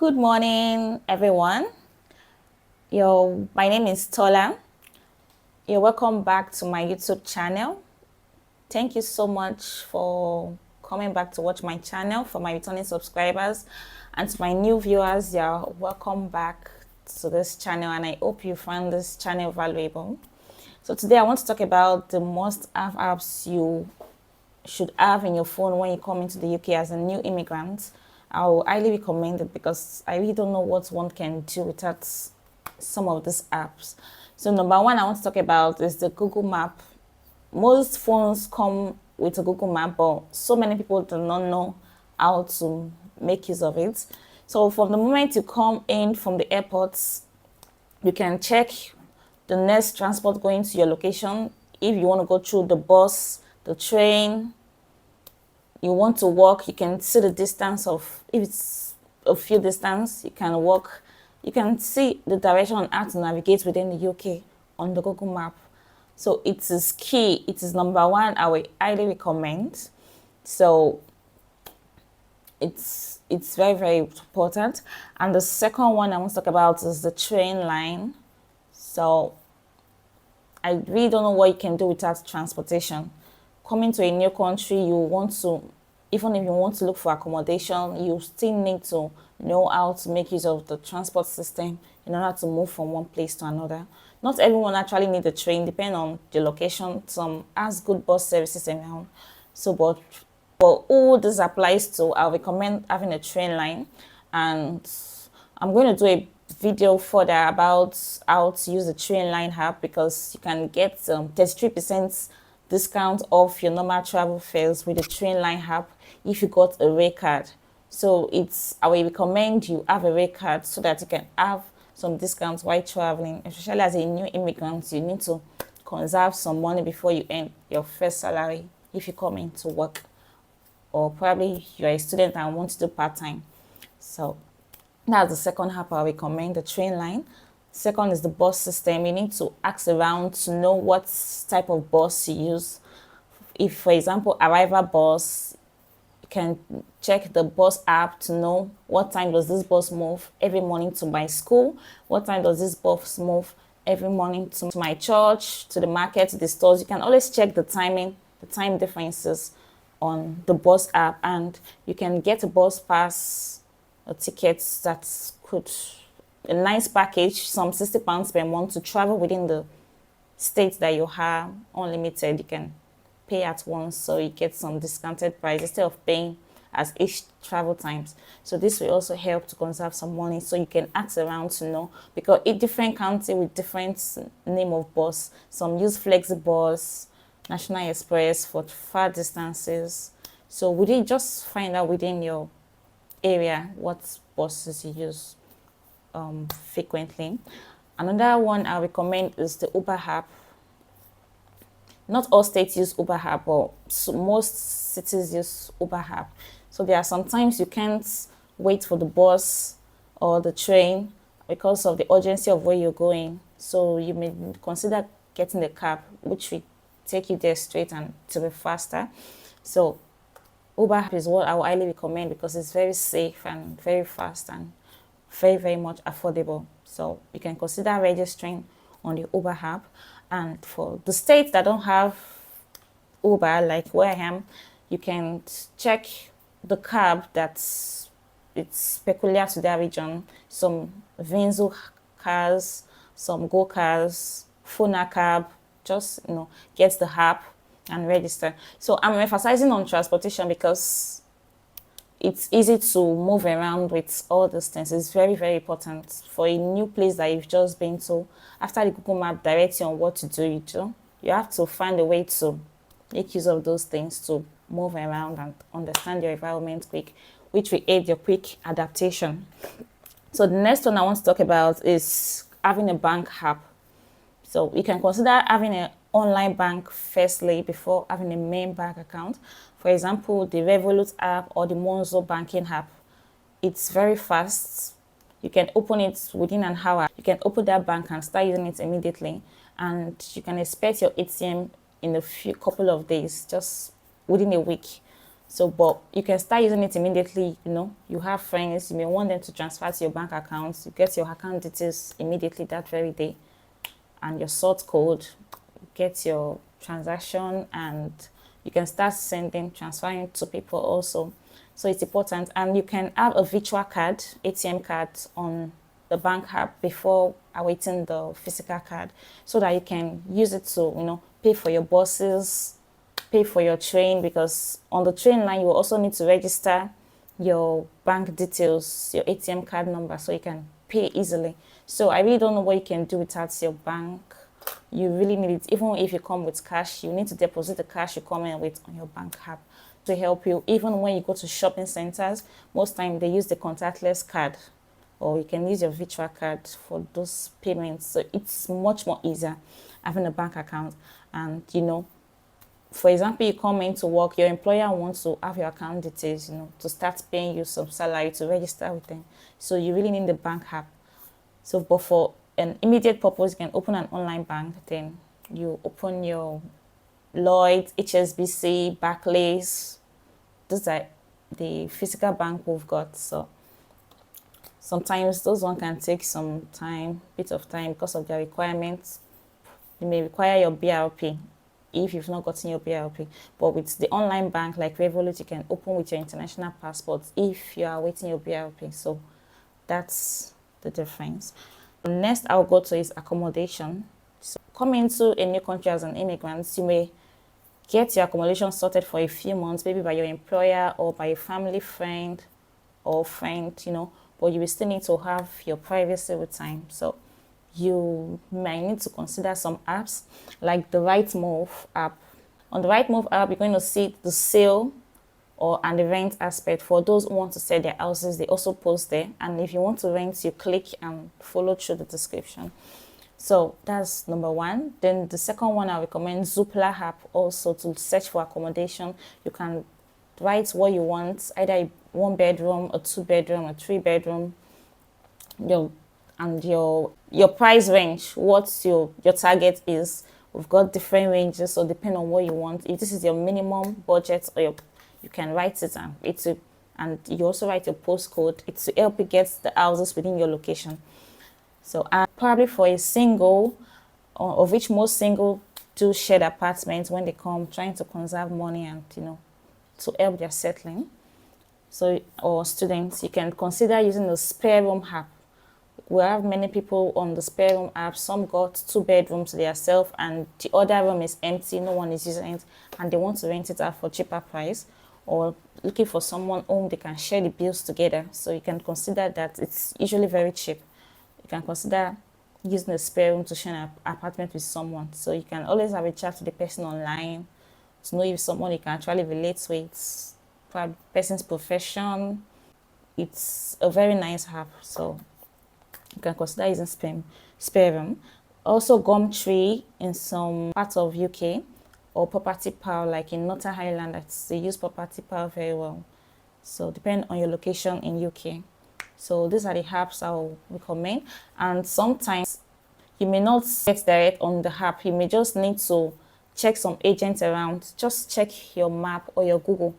Good morning, everyone. My name is Tola. You're welcome back to my YouTube channel. Thank you so much for coming back to watch my channel. For my returning subscribers and to my new viewers, you're welcome back to this channel, and I hope you find this channel valuable. So today I want to talk about the must-have apps you should have in your phone when you come into the UK as a new immigrant. I will highly recommend it because I really don't know what one can do without some of these apps. So number one I want to talk about is the Google Map. Most phones come with a Google Map, but so many people do not know how to make use of it. So from the moment you come in from the airports, you can check the next transport going to your location. If you want to go through the bus, the train, you want to walk, you can see the distance of, if it's a few distance, you can walk. You can see the direction on how to navigate within the UK on the Google Map. So it is key. It is number one I will highly recommend. So it's very, very important. And the second one I want to talk about is the train line. So I really don't know what you can do without transportation. Coming to a new country, you want to, even if you want to look for accommodation, you still need to know how to make use of the transport system in order to move from one place to another. Not everyone actually needs a train, depending on the location. Some has good bus services around. So, but who this applies to, I recommend having a train line. And I'm going to do a video further about how to use the train line app, because you can get 33% discount off your normal travel fares with the train line app if you got a rate card. So I will recommend you have a rate card so that you can have some discounts while traveling. Especially as a new immigrant, you need to conserve some money before you earn your first salary if you come in to work, or probably you're a student and want to do part-time. So that's the second app I recommend, the train line. Second is the bus system. You need to ask around to know what type of bus you use. If, for example, arrival bus, you can check the bus app to know what time does this bus move every morning to my school, what time does this bus move every morning to my church, to the market, to the stores. You can always check the timing, the time differences on the bus app, and you can get a bus pass or tickets that could, a nice package, some £60 per month, to travel within the state that you have, unlimited. You can pay at once, so you get some discounted price instead of paying as each travel times. So this will also help to conserve some money. So you can ask around to know, because in different country with different name of bus. Some use Flexibus, National Express for far distances. So would you just find out within your area what buses you use frequently. Another one I recommend is the Uber app. Not all states use Uber app, but most cities use Uber app. So there are sometimes you can't wait for the bus or the train because of the urgency of where you're going. So you may consider getting the cab, which will take you there straight and to be faster. So Uber app is what I would highly recommend, because it's very safe and very fast and very, very much affordable. So you can consider registering on the Uber app. And for the states that don't have Uber, like where I am, you can check the cab it's peculiar to that region. Some Vinzu cars, some Go cars, Funa cab. Just get the app and register. So I'm emphasizing on transportation because it's easy to move around with all these things. It's very, very important for a new place that you've just been to. After the Google Map directs you on what to do, you have to find a way to make use of those things to move around and understand your environment quick, which will aid your quick adaptation. So the next one I want to talk about is having a bank app. So you can consider having an online bank firstly before having a main bank account. For example, the Revolut app or the Monzo banking app. It's very fast. You can open it within an hour. You can open that bank and start using it immediately. And you can expect your ATM in a couple of days, just within a week. So, but you can start using it immediately. You have friends, you may want them to transfer to your bank account. You get your account details immediately that very day, and your sort code, get your transaction, and you can start transferring to people also. So it's important. And you can have a virtual card, ATM card, on the bank app before awaiting the physical card, so that you can use it to, pay for your buses, pay for your train, because on the train line, you will also need to register your bank details, your ATM card number, so you can pay easily. So I really don't know what you can do without your bank. You really need it. Even if you come with cash, you need to deposit the cash you come in with on your bank app to help you. Even when you go to shopping centers, most time they use the contactless card, or you can use your virtual card for those payments. So it's much more easier having a bank account. And for example, you come into work, your employer wants to have your account details, to start paying you some salary, to register with them. So you really need the bank app. So, but for an immediate purpose, you can open an online bank. Then you open your Lloyd, HSBC, Barclays. Those are the physical bank we've got. So sometimes those one can take some time, bit of time, because of their requirements. You may require your BRP if you've not gotten your BRP. But with the online bank like Revolut, you can open with your international passport if you are waiting your BRP. So that's the difference. Next I'll go to is accommodation. So coming to a new country as an immigrant, you may get your accommodation sorted for a few months, maybe by your employer or by a family friend or friend, but you will still need to have your privacy with time. So you might need to consider some apps like the Right Move app. On the Right Move app, you're going to see the sale and the rent aspect. For those who want to sell their houses, they also post there. And if you want to rent, you click and follow through the description. So that's number one. Then the second one, I recommend Zoopla app also to search for accommodation. You can write what you want, either a 1 bedroom, a 2 bedroom, a 3 bedroom, and your price range, what your target is. We've got different ranges, so depend on what you want. If this is your minimum budget, or you can write it, and you also write your postcode. It's to help you get the houses within your location. So probably for a single, of which most single do shared apartments when they come, trying to conserve money and to help their settling. So, or students, you can consider using the spare room app. We have many people on the spare room app. Some got 2 bedrooms to themselves and the other room is empty, no one is using it, and they want to rent it out for cheaper price, or looking for someone whom they can share the bills together. So you can consider that. It's usually very cheap. You can consider using a spare room to share an apartment with someone. So you can always have a chat to the person online to know if someone you can actually relate with, the person's profession. It's a very nice app. So you can consider using spare room. Also Gumtree in some parts of UK, or Property Pal like in Northern Ireland, they use Property Pal very well. So depend on your location in UK. So these are the apps I'll recommend. And sometimes you may not get direct on the app. You may just need to check some agents around. Just check your map or your Google.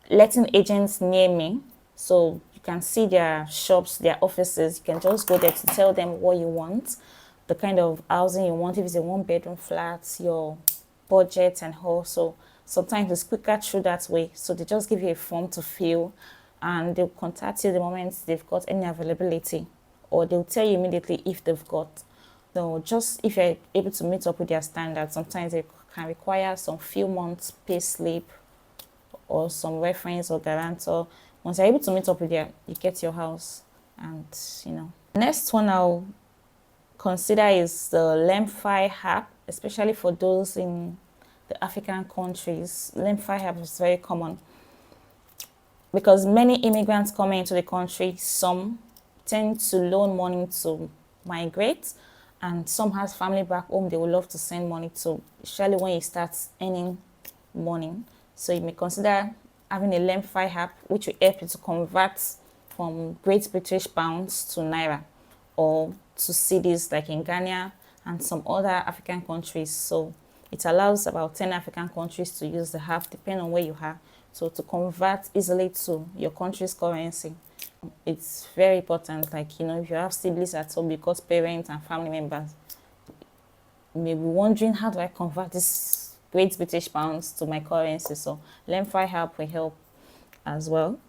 Letting agents near me, so you can see their shops, their offices. You can just go there to tell them what you want, the kind of housing you want, if it's a 1 bedroom flat, your budget and all. So sometimes it's quicker through that way. So they just give you a form to fill and they'll contact you the moment they've got any availability, or they'll tell you immediately if they've got. So just if you're able to meet up with their standards, sometimes they can require some few months pay slip or some reference or guarantor. Once you're able to meet up with them, you get your house. And next one I'll consider is the Lemfi app, especially for those in the African countries. Lemfi app is very common because many immigrants coming into the country, some tend to loan money to migrate, and some has family back home they would love to send money to, especially when you start earning money. So you may consider having a Lemfi app, which will help you to convert from Great British pounds to Naira, or to cedis like in Ghana and some other African countries. So It allows about 10 African countries to use the app, depending on where you are. So to convert easily to your country's currency, it's very important. Like, you know, if you have siblings at home, because parents and family members may be wondering, how do I convert this Great British pounds to my currency? So Lemfi help will help as well.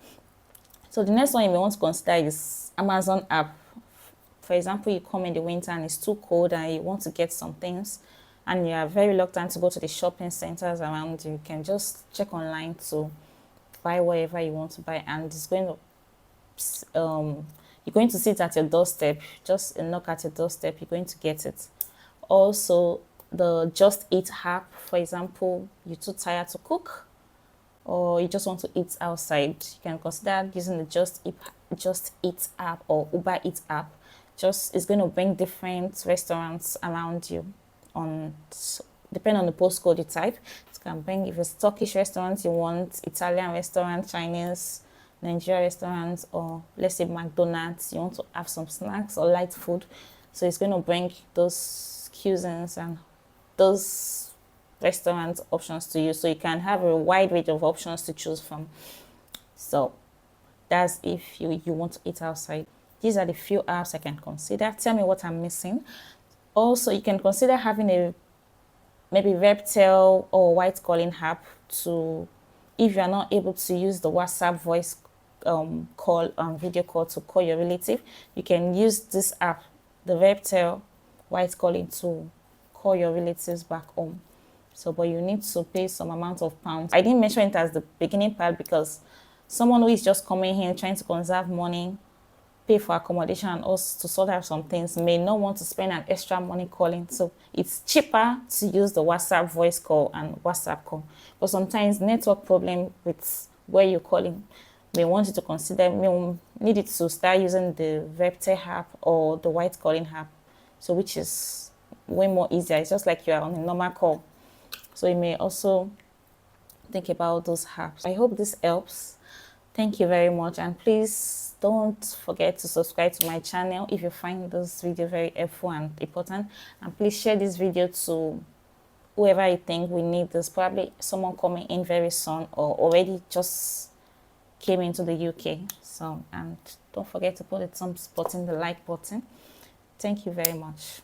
So the next one you may want to consider is Amazon app. For example, you come in the winter and it's too cold and you want to get some things and you are very reluctant to go to the shopping centers around you. You can just check online to buy whatever you want to buy, and it's going to you're going to sit at your doorstep. Just a knock at your doorstep, you're going to get it. Also, the Just Eat app, for example, you're too tired to cook or you just want to eat outside, you can consider using the Just Eat app or Uber Eats app. Just it's going to bring different restaurants around you on, depending on the postcode you type. It can bring, if it's Turkish restaurants you want, Italian restaurant, Chinese, Nigerian restaurants, or let's say McDonald's, you want to have some snacks or light food. So it's going to bring those cuisines and those restaurant options to you, so you can have a wide range of options to choose from. So that's if you want to eat outside. These are the few apps I can consider. Tell me what I'm missing. Also, you can consider having a maybe Webtel or white calling app to, if you are not able to use the WhatsApp voice call and video call to call your relative, you can use this app, the Webtel white calling, to call your relatives back home. So, but you need to pay some amount of pounds. I didn't mention it as the beginning part because someone who is just coming here trying to conserve money, pay for accommodation and also to sort out some things, may not want to spend an extra money calling. So it's cheaper to use the WhatsApp voice call and WhatsApp call. But sometimes network problem with where you're calling may want you to consider, may need it to start using the Webtel app or the white calling app. So which is way more easier. It's just like you are on a normal call. So you may also think about those apps. I hope this helps. Thank you very much, and please don't forget to subscribe to my channel if you find this video very helpful and important, and please share this video to whoever you think we need this. Probably someone coming in very soon or already just came into the UK. So, and don't forget to put the thumbs button, the like button. Thank you very much.